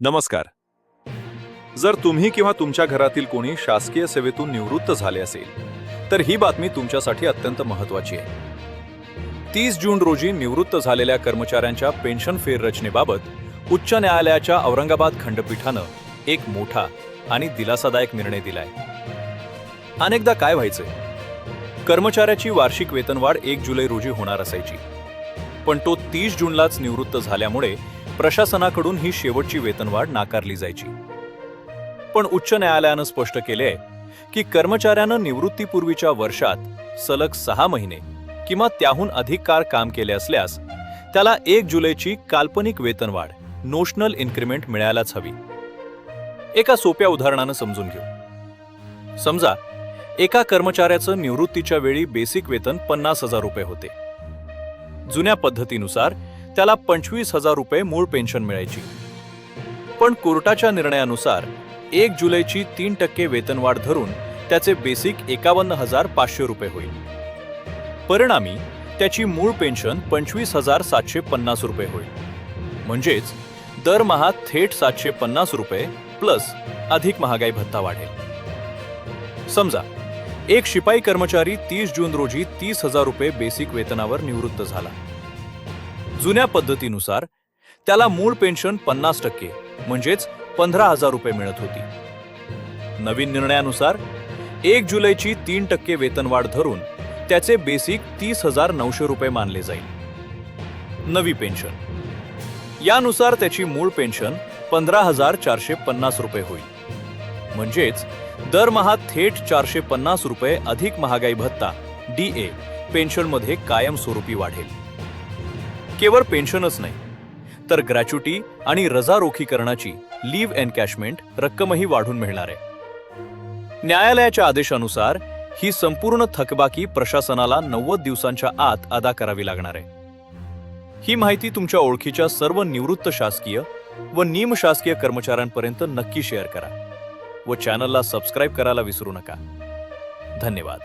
नमस्कार. जर तुम्ही किंवा तुमच्या घरातील कोणी शासकीय सेवेतून निवृत्त झाले असेल तर ही बातमी तुमच्यासाठी अत्यंत महत्त्वाची आहे. 30 जून रोजी निवृत्त झालेल्या कर्मचाऱ्यांच्या पेन्शन फेररचनेबाबत उच्च न्यायालयाच्या औरंगाबाद खंडपीठानं एक मोठा आणि दिलासादायक निर्णय दिलाय. अनेकदा काय व्हायचंय, कर्मचाऱ्याची वार्षिक वेतनवाढ 1 जुलै रोजी होणार असायची, पण तो 30 जूनलाच निवृत्त झाल्यामुळे प्रशासनाकडून ही शेवटची वेतनवाढ नाकारली जायची. पण उच्च न्यायालयानं स्पष्ट केले की कर्मचाऱ्यानं निवृत्तीपूर्वीच्या वर्षात सलग 6 महिने किंवा त्याहून अधिक काळ काम केले असल्यास त्याला 1 जुलैची काल्पनिक वेतनवाढ नोशनल इन्क्रिमेंट मिळायलाच हवी. एका सोप्या उदाहरणानं समजून घेऊ. समजा एका कर्मचाऱ्याचं निवृत्तीच्या वेळी बेसिक वेतन 50,000 रुपये होते. जुन्या पद्धतीनुसार त्याला 25,000 रुपये मूळ पेन्शन मिळायची. पण कोर्टाच्या निर्णयानुसार 1 जुलैची 3% वेतनवाढ धरून त्याचे बेसिक 51,500 रुपये होईल. परिणामी त्याची मूळ पेन्शन 25,750 रुपये होईल. म्हणजेच दरमहा थेट 750 रुपये प्लस अधिक महागाई भत्ता वाढेल. समजा एक शिपाई कर्मचारी 30 जून रोजी 30,000 रुपये बेसिक वेतनावर निवृत्त झाला. जुन्या पद्धतीनुसार त्याला मूळ पेन्शन 50% म्हणजेच 15,000 रुपये मिळत होती. नवीन निर्णयानुसार 1 जुलैची 3% वेतनवाढ धरून त्याचे बेसिक 30,900 रुपये मानले जाईल. नवी पेन्शन यानुसार त्याची मूळ पेन्शन 15,450 रुपये होईल. म्हणजेच दरमहा थेट 450 रुपये अधिक महागाई भत्ता DA पेन्शनमध्ये कायमस्वरूपी वाढेल. केवळ पेन्शनच नाही तर ग्रॅच्युटी आणि रजा रोखीकरणाची लीव्ह एनकॅशमेंट रक्कमही वाढून मिळणार आहे. न्यायालयाच्या आदेशानुसार ही संपूर्ण थकबाकी प्रशासनाला 90 दिवसांच्या आत अदा करावी लागणार आहे. ही माहिती तुमच्या ओळखीच्या सर्व निवृत्त शासकीय व निमशासकीय कर्मचाऱ्यांपर्यंत नक्की शेअर करा व चॅनलला सबस्क्राईब करायला विसरू नका. धन्यवाद.